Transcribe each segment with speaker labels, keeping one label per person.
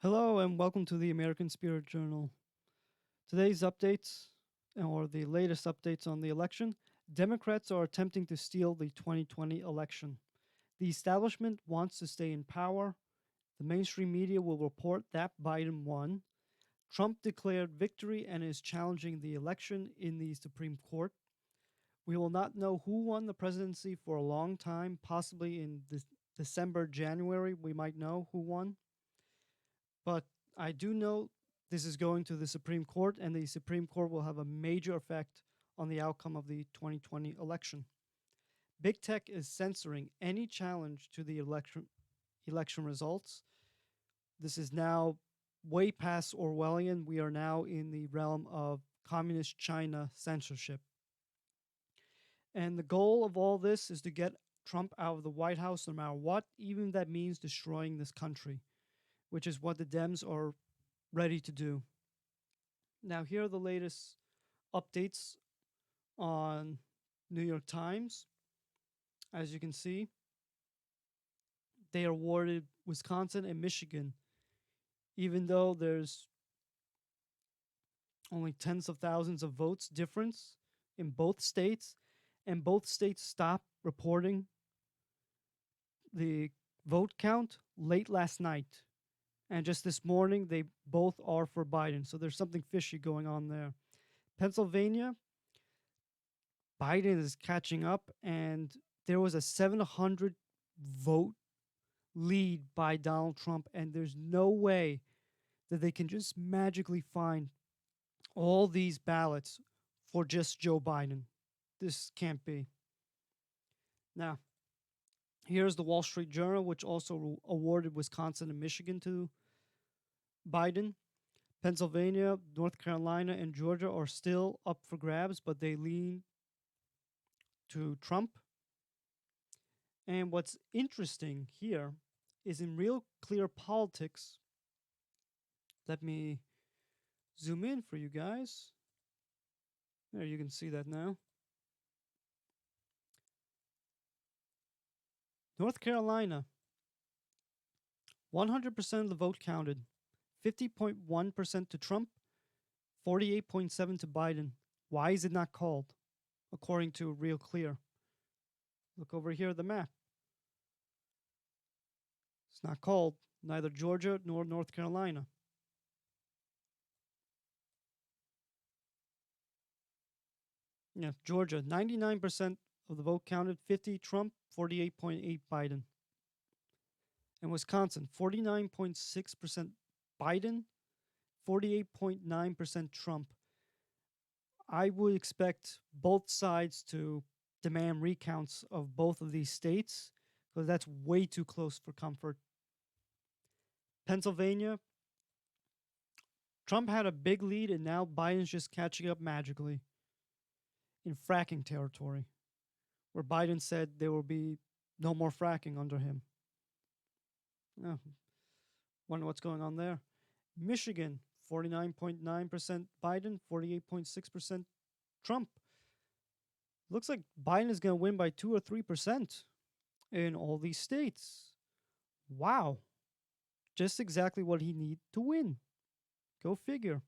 Speaker 1: Hello and welcome to the American Spirit Journal. Today's updates, or the latest updates on the election, Democrats are attempting to steal the 2020 election. The establishment wants to stay in power. The mainstream media will report that Biden won. Trump declared victory and is challenging the election in the Supreme Court. We will not know who won the presidency for a long time, possibly in December, January, we might know who won. But I do know this is going to the Supreme Court, and the Supreme Court will have a major effect on the outcome of the 2020 election. Big tech is censoring any challenge to the election results. This is now way past Orwellian. We are now in the realm of communist China censorship. And the goal of all this is to get Trump out of the White House no matter what, even if that means destroying this country, which is what the Dems are ready to do. Now, here are the latest updates on New York Times. As you can see, they awarded Wisconsin and Michigan, even though there's only tens of thousands of votes difference in both states, and both states stopped reporting the vote count late last night. And just this morning, they both are for Biden. So there's something fishy going on there. Pennsylvania, Biden is catching up, and there was a 700 vote lead by Donald Trump, and there's no way that they can just magically find all these ballots for just Joe Biden. This can't be. Now, here's the Wall Street Journal, which also awarded Wisconsin and Michigan to Biden. Pennsylvania, North Carolina, and Georgia are still up for grabs, but they lean to Trump. And what's interesting here is in Real Clear Politics. Let me zoom in for you guys. There, you can see that now. North Carolina, 100% of the vote counted. 50.1% to Trump, 48.7% to Biden. Why is it not called? According to Real Clear. Look over here at the map. It's not called, neither Georgia nor North Carolina. Yeah, Georgia, 99% of the vote counted, 50 Trump, 48.8 Biden. And Wisconsin, 49.6% Biden, 48.9% Trump. I would expect both sides to demand recounts of both of these states because that's way too close for comfort. Pennsylvania, Trump had a big lead, and now Biden's just catching up magically in fracking territory, where Biden said there will be no more fracking under him. Oh, wonder what's going on there. Michigan, 49.9% Biden, 48.6% Trump. Looks like Biden is going to win by 2 or 3% in all these states. Wow. Just exactly what he needs to win. Go figure.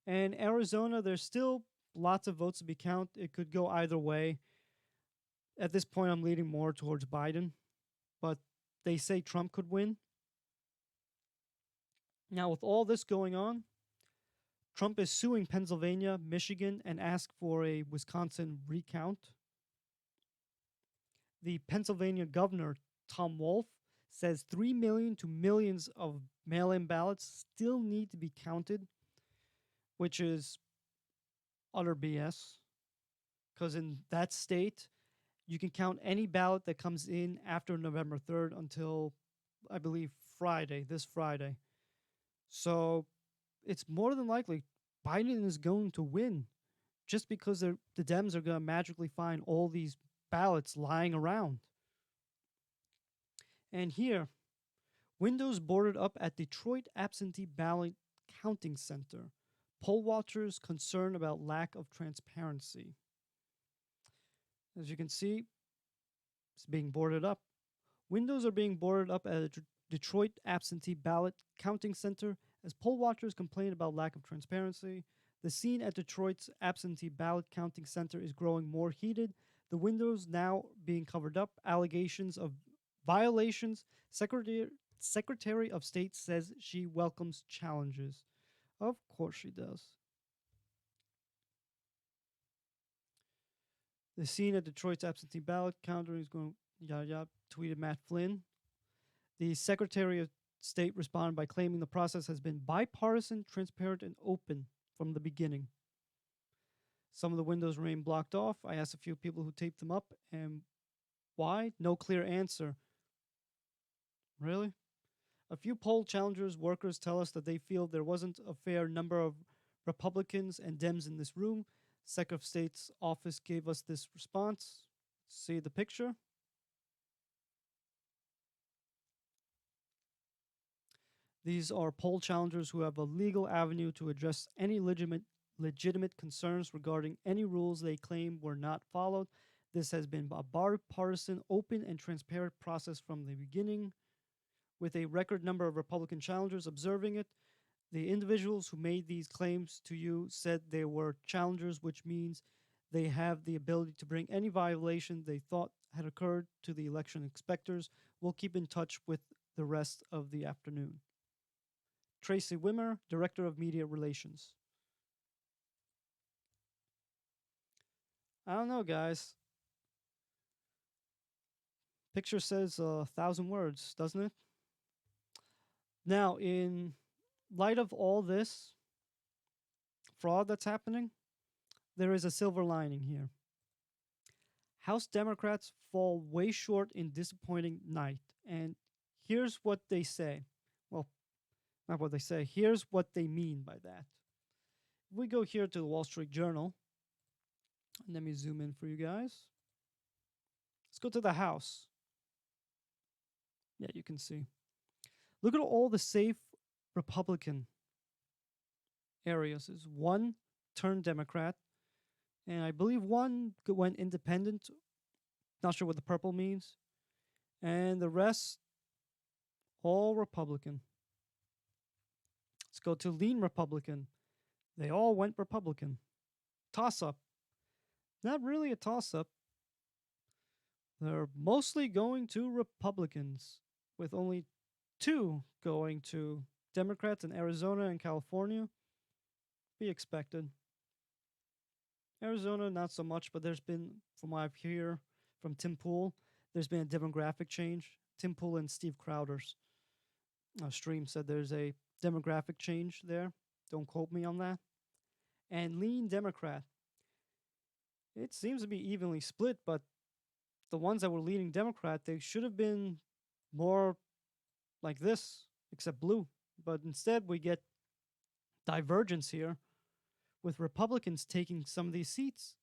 Speaker 1: And Arizona, there's still lots of votes to be counted. It could go either way. At this point, I'm leaning more towards Biden, but they say Trump could win. Now, with all this going on, Trump is suing Pennsylvania, Michigan, and asked for a Wisconsin recount. The Pennsylvania governor, Tom Wolf, says 3 million to millions of mail-in ballots still need to be counted, which is utter BS. Because in that state, you can count any ballot that comes in after November 3rd until, I believe, this Friday. So it's more than likely Biden is going to win just because the Dems are going to magically find all these ballots lying around. And here, windows boarded up at Detroit absentee ballot counting center. Poll watchers concerned about lack of transparency. As you can see, it's being boarded up. Windows are being boarded up at Detroit absentee ballot counting center as poll watchers complain about lack of transparency. The scene at Detroit's absentee ballot counting center is growing more heated. The windows now being covered up, allegations of violations. Secretary of State says she welcomes challenges. Of course she does. The scene at Detroit's absentee ballot counter is going yada yada, tweeted Matt Flynn. The Secretary of State responded by claiming the process has been bipartisan, transparent, and open from the beginning. Some of the windows remain blocked off. I asked a few people who taped them up, and why? No clear answer. Really? A few poll challengers workers tell us that they feel there wasn't a fair number of Republicans and Dems in this room. Secretary of State's office gave us this response. See the picture? These are poll challengers who have a legal avenue to address any legitimate concerns regarding any rules they claim were not followed. This has been a bipartisan, open, and transparent process from the beginning, with a record number of Republican challengers observing it. The individuals who made these claims to you said they were challengers, which means they have the ability to bring any violation they thought had occurred to the election inspectors. We'll keep in touch with the rest of the afternoon. Tracy Wimmer, Director of Media Relations. I don't know, guys. Picture says 1,000 words, doesn't it? Now, in light of all this fraud that's happening, there is a silver lining here. House Democrats fall way short in disappointing night. And here's what they say. Well, not what they say. Here's what they mean by that. If we go here to the Wall Street Journal, and let me zoom in for you guys. Let's go to the House. Yeah, you can see. Look at all the safe Republican areas. Is one turned Democrat, and I believe one went independent. Not sure what the purple means. And the rest, all Republican. Let's go to lean Republican. They all went Republican. Toss up. Not really a toss up. They're mostly going to Republicans, with only two going to Democrats in Arizona and California. Be expected. Arizona, not so much, but there's been, from what I've heard from Tim Pool, there's been a demographic change. Tim Pool and Steve Crowder's stream said there's a demographic change there. Don't quote me on that. And lean Democrat. It seems to be evenly split, but the ones that were leaning Democrat, they should have been more like this, except blue. But instead, we get divergence here with Republicans taking some of these seats.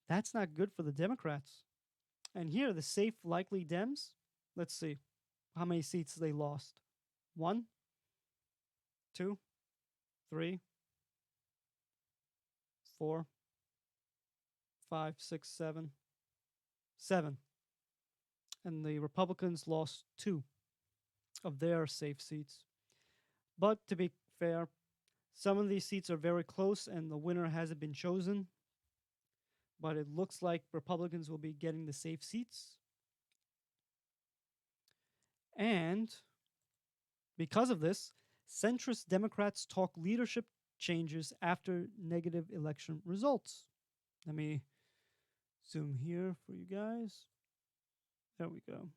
Speaker 1: That's not good for the Democrats. And here, the safe, likely Dems, let's see how many seats they lost. 1, 2, 3, 4, 5, 6, 7, 7. And the Republicans lost 2 of their safe seats. But to be fair, some of these seats are very close and the winner hasn't been chosen. But it looks like Republicans will be getting the safe seats. And because of this, centrist Democrats talk leadership changes after negative election results. Let me zoom here for you guys. There we go.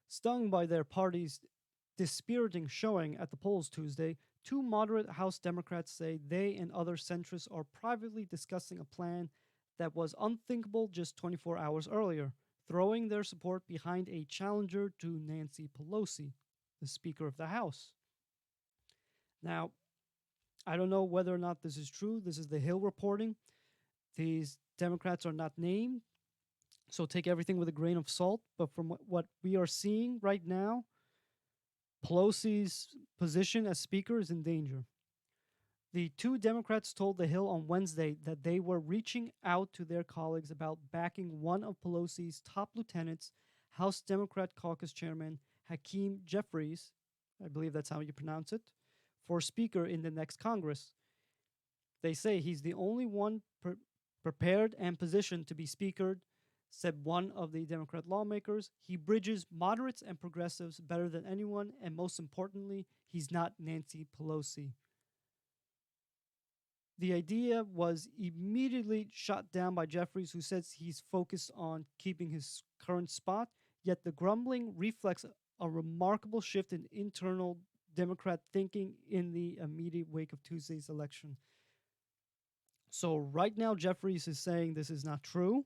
Speaker 1: Stung by their party's dispiriting showing at the polls Tuesday, two moderate House Democrats say they and other centrists are privately discussing a plan that was unthinkable just 24 hours earlier, throwing their support behind a challenger to Nancy Pelosi, the Speaker of the House. Now, I don't know whether or not this is true. This is the Hill reporting. These Democrats are not named, so take everything with a grain of salt. But from what we are seeing right now, Pelosi's position as Speaker is in danger. The two Democrats told The Hill on Wednesday that they were reaching out to their colleagues about backing one of Pelosi's top lieutenants, House Democrat Caucus Chairman Hakeem Jeffries, I believe that's how you pronounce it, for Speaker in the next Congress. They say he's the only one prepared and positioned to be Speaker, said one of the Democrat lawmakers. He bridges moderates and progressives better than anyone, and most importantly, he's not Nancy Pelosi. The idea was immediately shot down by Jeffries, who says he's focused on keeping his current spot, yet the grumbling reflects a remarkable shift in internal Democrat thinking in the immediate wake of Tuesday's election. So, right now, Jeffries is saying this is not true,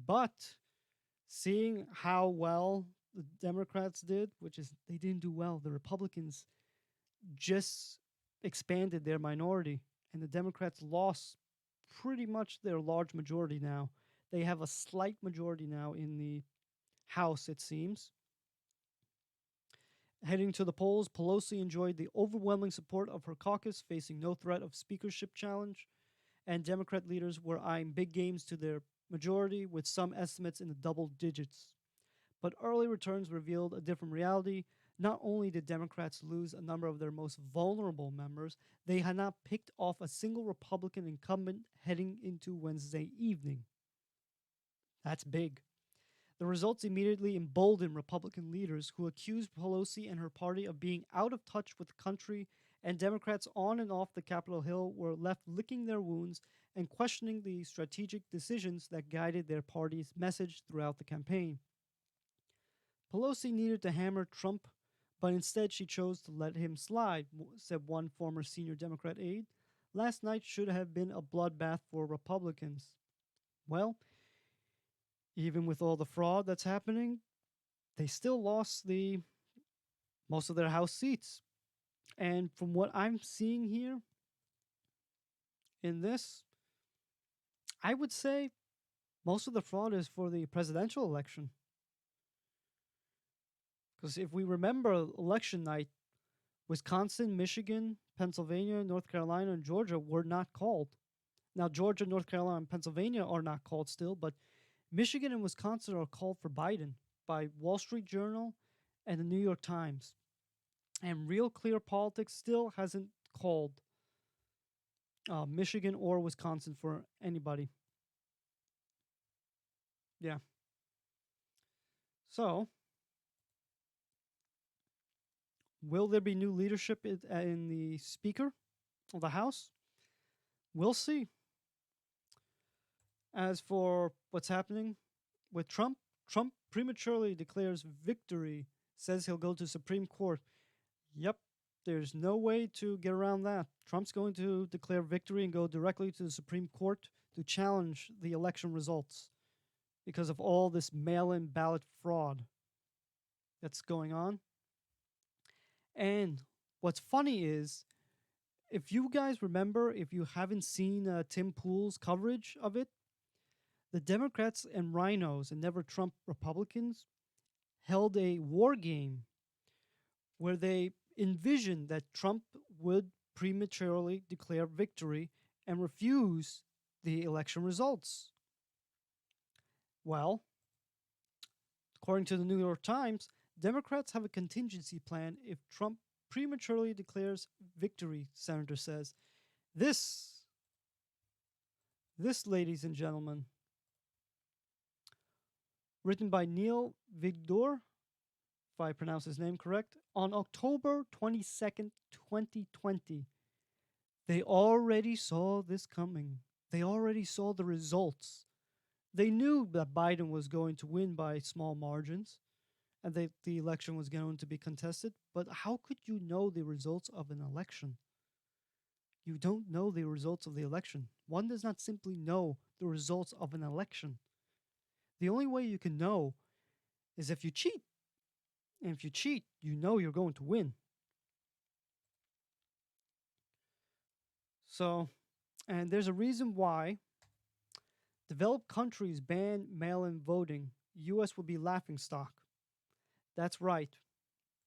Speaker 1: but seeing how well the Democrats did, which is they didn't do well, the Republicans just expanded their minority, and the Democrats lost pretty much their large majority now. They have a slight majority now in the House, it seems. Heading to the polls, Pelosi enjoyed the overwhelming support of her caucus, facing no threat of speakership challenge, and Democrat leaders were eyeing big gains to their majority, with some estimates in the double digits. But early returns revealed a different reality. Not only did Democrats lose a number of their most vulnerable members, they had not picked off a single Republican incumbent heading into Wednesday evening. That's big. The results immediately emboldened Republican leaders who accused Pelosi and her party of being out of touch with the country, and Democrats on and off the Capitol Hill were left licking their wounds and questioning the strategic decisions that guided their party's message throughout the campaign. Pelosi needed to hammer Trump, but instead she chose to let him slide, said one former senior Democrat aide. Last night should have been a bloodbath for Republicans. Well, even with all the fraud that's happening, they still lost the most of their House seats. And from what I'm seeing here in this, I would say most of the fraud is for the presidential election. Because if we remember election night, Wisconsin, Michigan, Pennsylvania, North Carolina, and Georgia were not called. Now, Georgia, North Carolina, and Pennsylvania are not called still, but Michigan and Wisconsin are called for Biden by Wall Street Journal and the New York Times. And Real Clear Politics still hasn't called Michigan or Wisconsin for anybody. Yeah. So, will there be new leadership in the Speaker of the House? We'll see. As for what's happening with Trump, Trump prematurely declares victory, says he'll go to Supreme Court. Yep, there's no way to get around that. Trump's going to declare victory and go directly to the Supreme Court to challenge the election results because of all this mail-in ballot fraud that's going on. And what's funny is, if you guys remember, if you haven't seen Tim Pool's coverage of it, the Democrats and rhinos and never Trump Republicans held a war game where they envisioned that Trump would prematurely declare victory and refuse the election results. Well, according to the New York Times, Democrats have a contingency plan if Trump prematurely declares victory, Senator says. This, ladies and gentlemen, written by Neil Vigdor, if I pronounce his name correct, on October 22nd, 2020. They already saw this coming. They already saw the results. They knew that Biden was going to win by small margins and that the election was going to be contested. But how could you know the results of an election? You don't know the results of the election. One does not simply know the results of an election. The only way you can know is if you cheat. And if you cheat, you know you're going to win. So, and there's a reason why developed countries ban mail-in voting. U.S. will be laughingstock. That's right.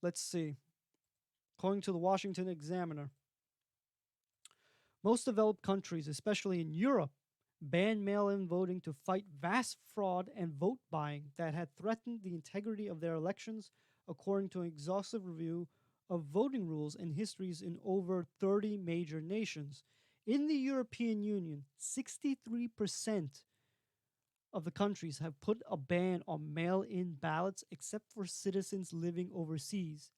Speaker 1: Let's see. According to the Washington Examiner, most developed countries, especially in Europe, ban mail in voting to fight vast fraud and vote buying that had threatened the integrity of their elections, according to an exhaustive review of voting rules and histories in over 30 major nations. In the European Union, 63% of the countries have put a ban on mail in ballots except for citizens living overseas.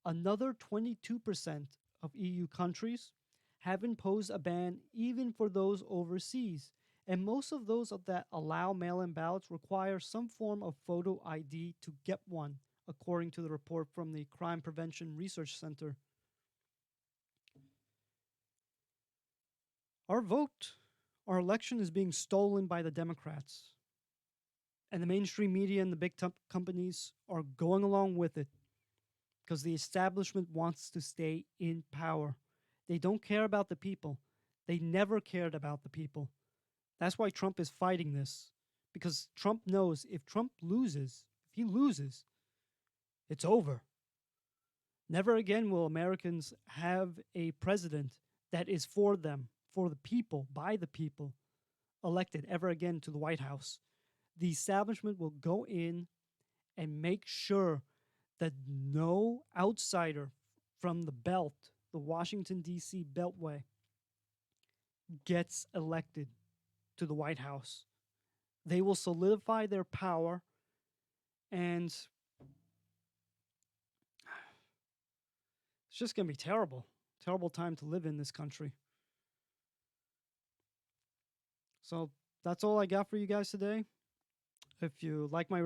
Speaker 1: Another 22% of EU countries have imposed a ban even for those overseas. And most of those that allow mail in ballots require some form of photo ID to get one, according to the report from the Crime Prevention Research Center. Our vote, our election is being stolen by the Democrats. And the mainstream media and the big companies are going along with it because the establishment wants to stay in power. They don't care about the people. They never cared about the people. That's why Trump is fighting this, because Trump knows if he loses, it's over. Never again will Americans have a president that is for them, for the people, by the people, elected ever again to the White House. The establishment will go in and make sure that no outsider from the belt, the Washington, D.C. Beltway, gets elected to the White House. They will solidify their power, and it's just going to be terrible. Terrible time to live in this country. So that's all I got for you guys today. If you like my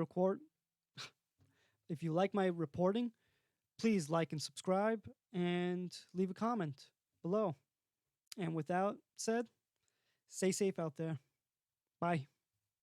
Speaker 1: if you like my reporting, please like and subscribe and leave a comment below. And with that said, stay safe out there. Bye.